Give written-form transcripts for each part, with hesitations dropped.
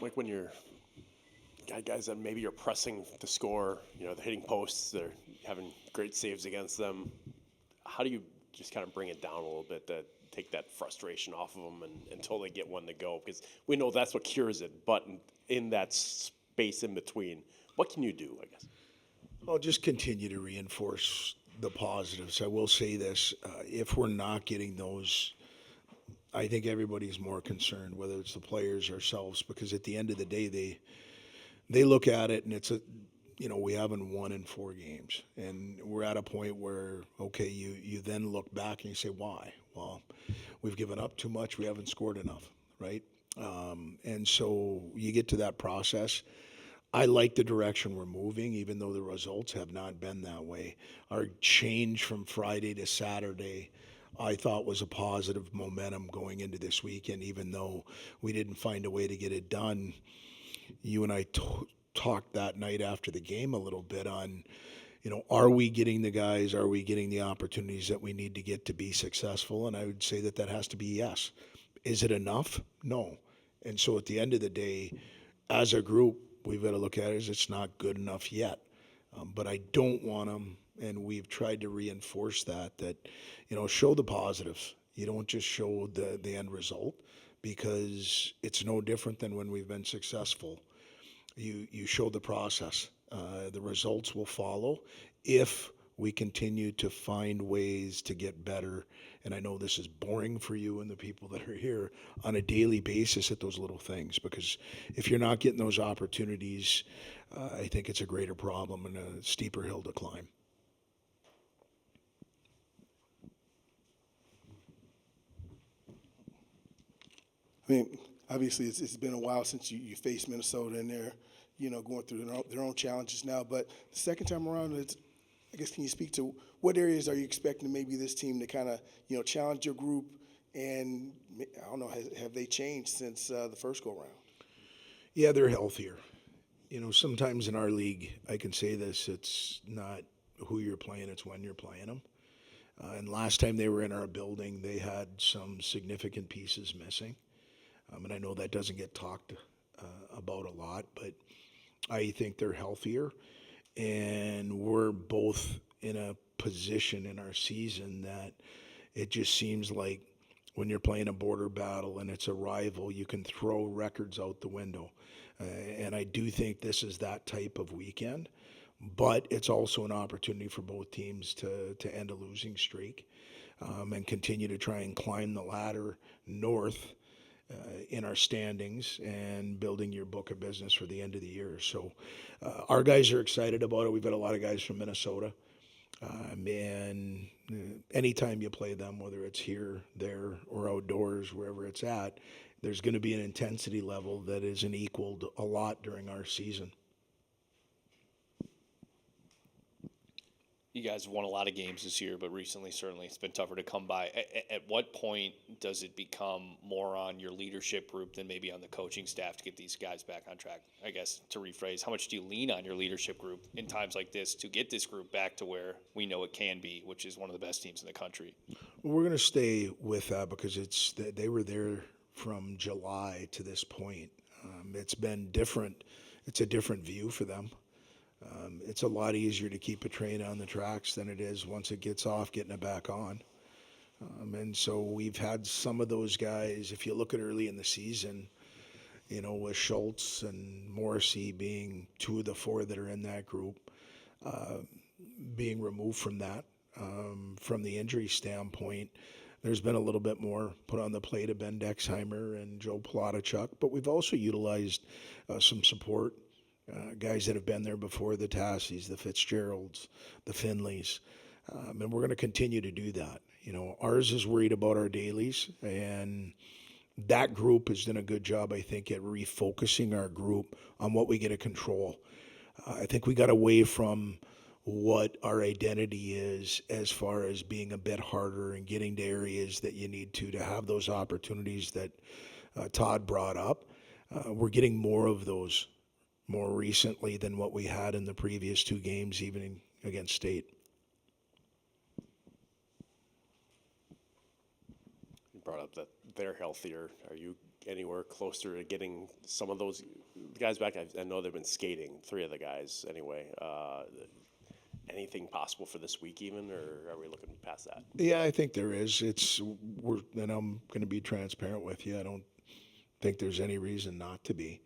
like when you're guys that maybe you're pressing to score, they're hitting posts, they're having great saves against them. How do you just kind of bring it down a little bit to take that frustration off of them until they get one to go? Because we know that's what cures it, but in that space in between, what can you do, I guess? I'll just continue to reinforce the positives. I will say this: if we're not getting those, I think everybody's more concerned, whether it's the players ourselves, because at the end of the day, they look at it and we haven't won in 4 games, and we're at a point where okay, you then look back and you say why? Well, we've given up too much, we haven't scored enough, right? And so you get to that process. I like the direction we're moving, even though the results have not been that way. Our change from Friday to Saturday, I thought was a positive momentum going into this weekend, even though we didn't find a way to get it done. You and I talked that night after the game a little bit on, are we getting the guys, are we getting the opportunities that we need to get to be successful? And I would say that has to be yes. Is it enough? No. And so at the end of the day, as a group, we've got to look at it as it's not good enough yet. But I don't want them, and we've tried to reinforce that show the positives. You don't just show the end result, because it's no different than when we've been successful. You show the process. The results will follow if we continue to find ways to get better. And I know this is boring for you and the people that are here on a daily basis at those little things, because if you're not getting those opportunities, I think it's a greater problem and a steeper hill to climb. I mean, obviously, it's been a while since you faced Minnesota, and they're, going through their own challenges now. But the second time around, I guess, can you speak to what areas are you expecting maybe this team to kind of, challenge your group? And I don't know, have they changed since the first go round? Yeah, they're healthier. Sometimes in our league, I can say this: it's not who you're playing; it's when you're playing them. And last time they were in our building, they had some significant pieces missing. And I know that doesn't get talked about a lot, but I think they're healthier, and we're both in a position in our season that it just seems like when you're playing a border battle and it's a rival, you can throw records out the window. And I do think this is that type of weekend, but it's also an opportunity for both teams to end a losing streak, and continue to try and climb the ladder north in our standings and building your book of business for the end of the year. So our guys are excited about it. We've got a lot of guys from Minnesota. And anytime you play them, whether it's here, there, or outdoors, wherever it's at, there's going to be an intensity level that isn't equaled a lot during our season. You guys won a lot of games this year, but recently certainly it's been tougher to come by. At what point does it become more on your leadership group than maybe on the coaching staff to get these guys back on track? I guess to rephrase, how much do you lean on your leadership group in times like this to get this group back to where we know it can be, which is one of the best teams in the country? Well, we're going to stay with that because they were there from July to this point. It's been different. It's a different view for them. It's a lot easier to keep a train on the tracks than it is once it gets off, getting it back on. And so we've had some of those guys, if you look at early in the season, with Schultz and Morrissey being 2 of the 4 that are in that group, being removed from that, from the injury standpoint. There's been a little bit more put on the plate of Ben Dexheimer and Joe Plotachuk, but we've also utilized some support. Guys that have been there before, the Tassies, the Fitzgeralds, the Finleys, and we're going to continue to do that. Ours is worried about our dailies, and that group has done a good job, I think, at refocusing our group on what we get to control. I think we got away from what our identity is as far as being a bit harder and getting to areas that you need to have those opportunities that Todd brought up. We're getting more of those more recently than what we had in the previous 2 games, even against State. You brought up that they're healthier. Are you anywhere closer to getting some of those guys back? I know they've been skating, 3 of the guys anyway. Anything possible for this week even, or are we looking past that? Yeah, I think there is. And I'm going to be transparent with you. I don't think there's any reason not to be.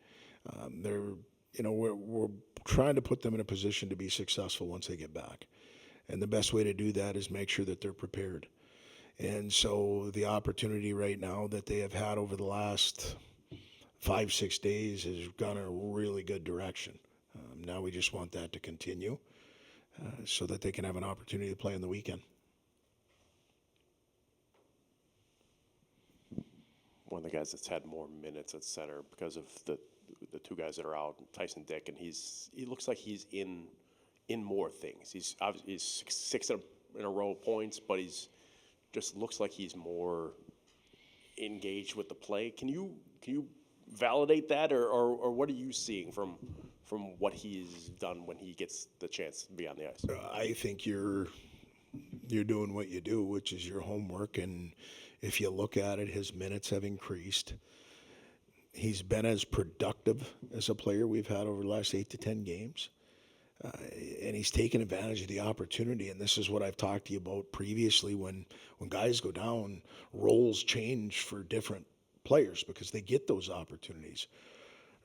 We're trying to put them in a position to be successful once they get back. And the best way to do that is make sure that they're prepared. And so the opportunity right now that they have had over the last 5-6 days has gone a really good direction. Now we just want that to continue so that they can have an opportunity to play on the weekend. One of the guys that's had more minutes at center because of the 2 guys that are out, Tyson Dick, and he looks like he's in more things. He's 6 in a row points, but he's just looks like he's more engaged with the play. Can you validate that, or what are you seeing from what he's done when he gets the chance to be on the ice? I think you're doing what you do, which is your homework. And if you look at it, his minutes have increased. He's been as productive as a player we've had over the last 8 to 10 games. And he's taken advantage of the opportunity. And this is what I've talked to you about previously. When guys go down, roles change for different players because they get those opportunities.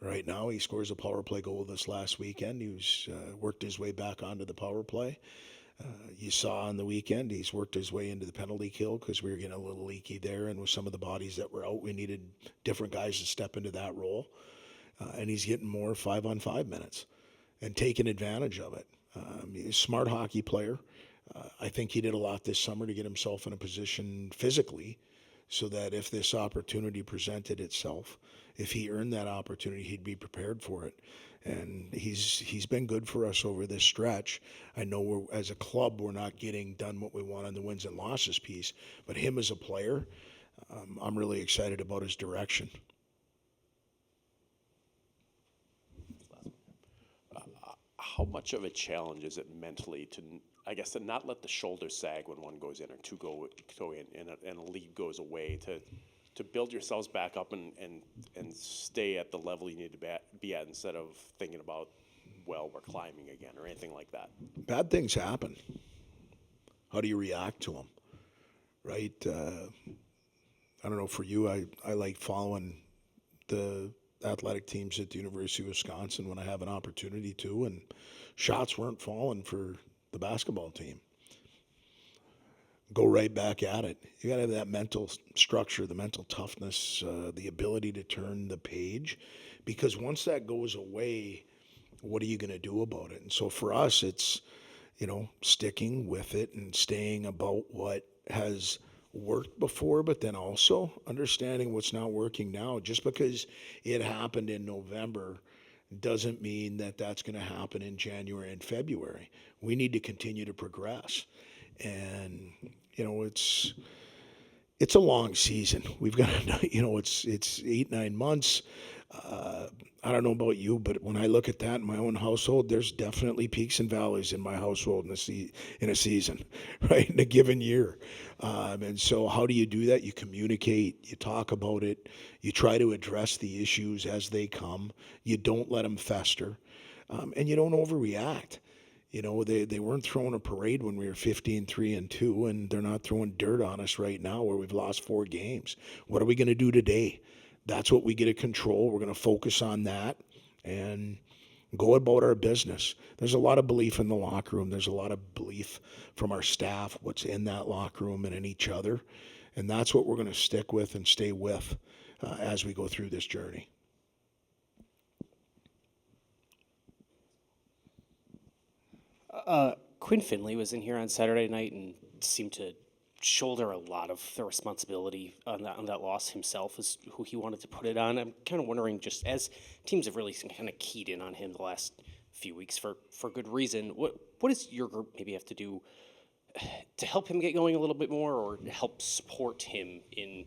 Right now, he scores a power play goal this last weekend. He was worked his way back onto the power play. You saw on the weekend, he's worked his way into the penalty kill because we were getting a little leaky there. And with some of the bodies that were out, we needed different guys to step into that role. And he's getting more 5-on-5 minutes and taking advantage of it. He's a smart hockey player. I think he did a lot this summer to get himself in a position physically so that if this opportunity presented itself, if he earned that opportunity, he'd be prepared for it. And he's been good for us over this stretch. I know as a club, we're not getting done what we want on the wins and losses piece, but him as a player, I'm really excited about his direction. How much of a challenge is it mentally to not let the shoulders sag when one goes in or 2 go in and a lead goes away, to build yourselves back up and stay at the level you need to be at instead of thinking about, well, we're climbing again or anything like that? Bad things happen. How do you react to them? Right? I don't know, for you, I like following the athletic teams at the University of Wisconsin when I have an opportunity to, and shots weren't falling for the basketball team. Go right back at it. You got to have that mental structure, the mental toughness, the ability to turn the page, because once that goes away, what are you going to do about it? And so for us, it's, sticking with it and staying about what has worked before, but then also understanding what's not working now. Just because it happened in November doesn't mean that that's going to happen in January and February. We need to continue to progress. And, it's a long season. We've got, it's 8-9 months. I don't know about you, but when I look at that in my own household, there's definitely peaks and valleys in my household in a season, right, in a given year. And so how do you do that? You communicate, you talk about it, you try to address the issues as they come, you don't let them fester, and you don't overreact. They weren't throwing a parade when we were 15-3-2, and they're not throwing dirt on us right now where we've lost 4 games. What are we going to do today? That's what we get to control. We're going to focus on that and go about our business. There's a lot of belief in the locker room. There's a lot of belief from our staff, what's in that locker room and in each other. And that's what we're going to stick with and stay with as we go through this journey. Quinn Finley was in here on Saturday night and seemed to shoulder a lot of the responsibility on that loss himself, as who he wanted to put it on. I'm kind of wondering, just as teams have really kind of keyed in on him the last few weeks for good reason, what does your group maybe have to do to help him get going a little bit more, or to help support him in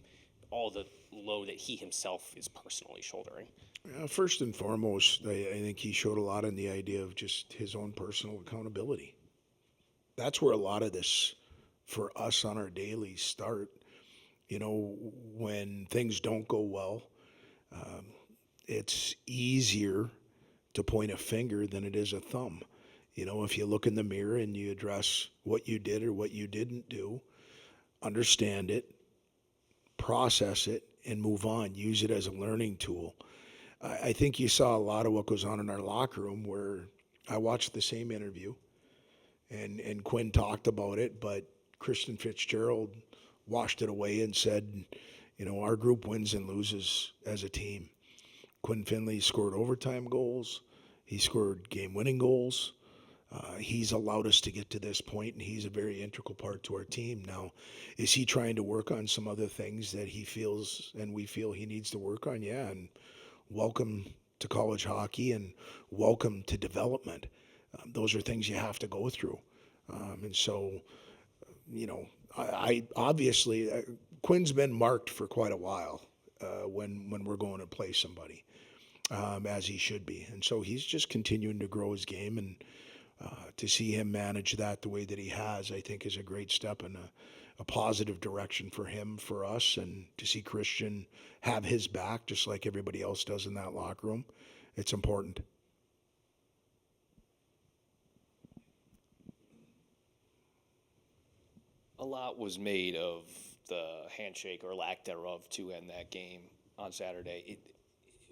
all the load that he himself is personally shouldering? First and foremost, I think he showed a lot in the idea of just his own personal accountability. That's where a lot of this for us on our dailies start. When things don't go well, It's easier to point a finger than it is a thumb. You know, if you look in the mirror and you address what you did or what you didn't do, understand it, process it, and move on. Use it as a learning tool. I think you saw a lot of what goes on in our locker room where I watched the same interview and Quinn talked about it, but Christian Fitzgerald washed it away and said, you know, our group wins and loses as a team. Quinn Finley scored overtime goals. He scored game-winning goals. He's allowed us to get to this point, and he's a very integral part to our team. Now, is he trying to work on some other things that he feels and we feel he needs to work on? Yeah, and welcome to college hockey and welcome to development. Those are things you have to go through. And so, you know, I obviously, Quinn's been marked for quite a while when we're going to play somebody, as he should be. And so he's just continuing to grow his game, and to see him manage that the way that he has, I think is a great step in a positive direction for him, for us, and to see Christian have his back just like everybody else does in that locker room. It's important. A lot was made of the handshake or lack thereof to end that game on Saturday.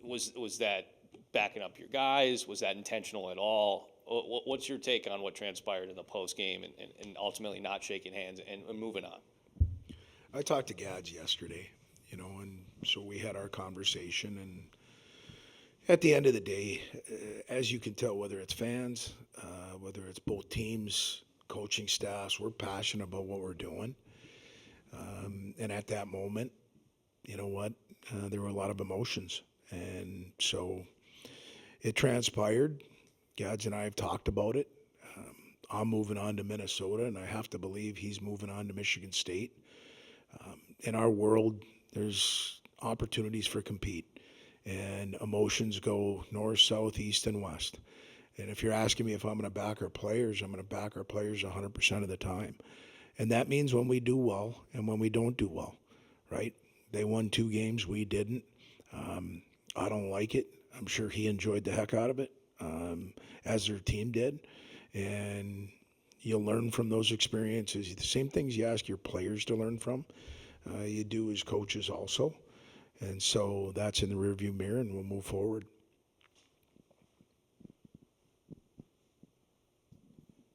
Was that backing up your guys? Was that intentional at all? What's your take on what transpired in the post game and ultimately not shaking hands and moving on? I talked to Gads yesterday, you know, and so we had our conversation. And at the end of the day, as you can tell, whether it's fans, whether it's both teams, coaching staffs, we're passionate about what we're doing. And at that moment, you know what, there were a lot of emotions. And so it transpired. Gads and I have talked about it. I'm moving on to Minnesota, and I have to believe he's moving on to Michigan State. In our world, there's opportunities for compete, and emotions go north, south, east, and west. And if you're asking me if I'm going to back our players, I'm going to back our players 100% of the time. And that means when we do well and when we don't do well, right? They won 2 games, we didn't. I don't like it. I'm sure he enjoyed the heck out of it, as their team did. And you'll learn from those experiences. The same things you ask your players to learn from, you do as coaches also. And so that's in the rearview mirror, and we'll move forward.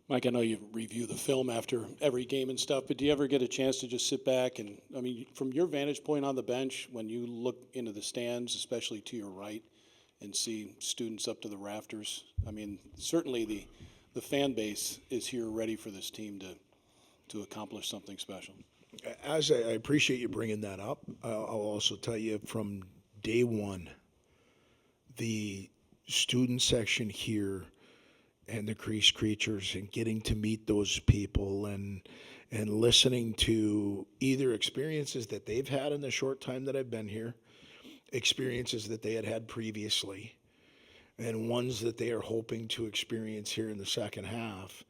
Mike, I know you review the film after every game and stuff, but do you ever get a chance to just sit back and, I mean, from your vantage point on the bench, when you look into the stands, especially to your right, and see students up to the rafters, I mean, certainly the fan base is here ready for this team to accomplish something special. As I appreciate you bringing that up, I'll also tell you from day one, the student section here and the Crease Creatures and getting to meet those people and listening to either experiences that they've had in the short time that I've been here, experiences that they had previously, and ones that they are hoping to experience here in the second half,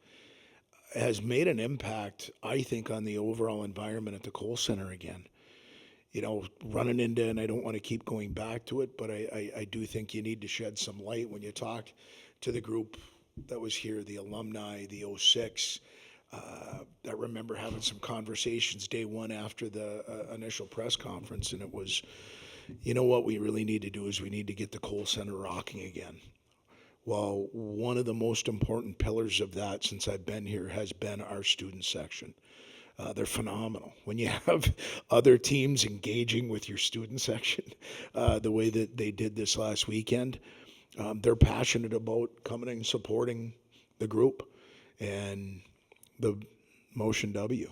has made an impact, I think, on the overall environment at the Kohl Center again. You know, running into, and I don't want to keep going back to it, but I do think you need to shed some light when you talk to the group that was here, the alumni, the 06. I remember having some conversations day one after the initial press conference, and it was, you know what we really need to do is we need to get the Kohl Center rocking again. Well, one of the most important pillars of that since I've been here has been our student section. They're phenomenal. When you have other teams engaging with your student section the way that they did this last weekend, they're passionate about coming and supporting the group and the Motion W.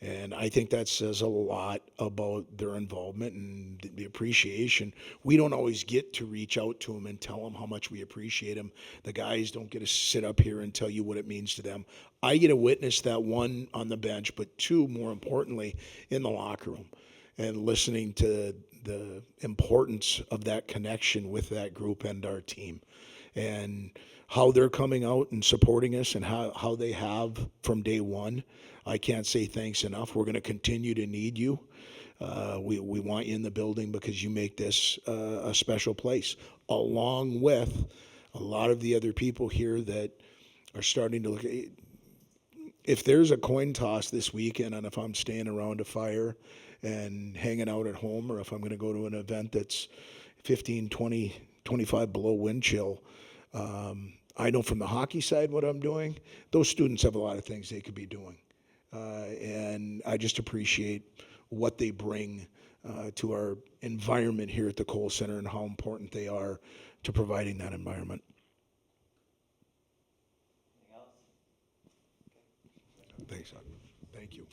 And I think that says a lot about their involvement and the appreciation. We don't always get to reach out to them and tell them how much we appreciate them. The guys don't get to sit up here and tell you what it means to them. I get to witness that, one, on the bench, but two, more importantly, in the locker room and listening to the importance of that connection with that group and our team, and how they're coming out and supporting us and how they have from day one. I can't say thanks enough. We're going to continue to need you. We want you in the building because you make this a special place, along with a lot of the other people here that are starting to look at. If there's a coin toss this weekend on if I'm staying around a fire and hanging out at home, or if I'm going to go to an event that's 15, 20, 25 below wind chill, I know from the hockey side what I'm doing. Those students have a lot of things they could be doing. And I just appreciate what they bring to our environment here at the Kohl Center and how important they are to providing that environment. Thanks, Doug. Thank you.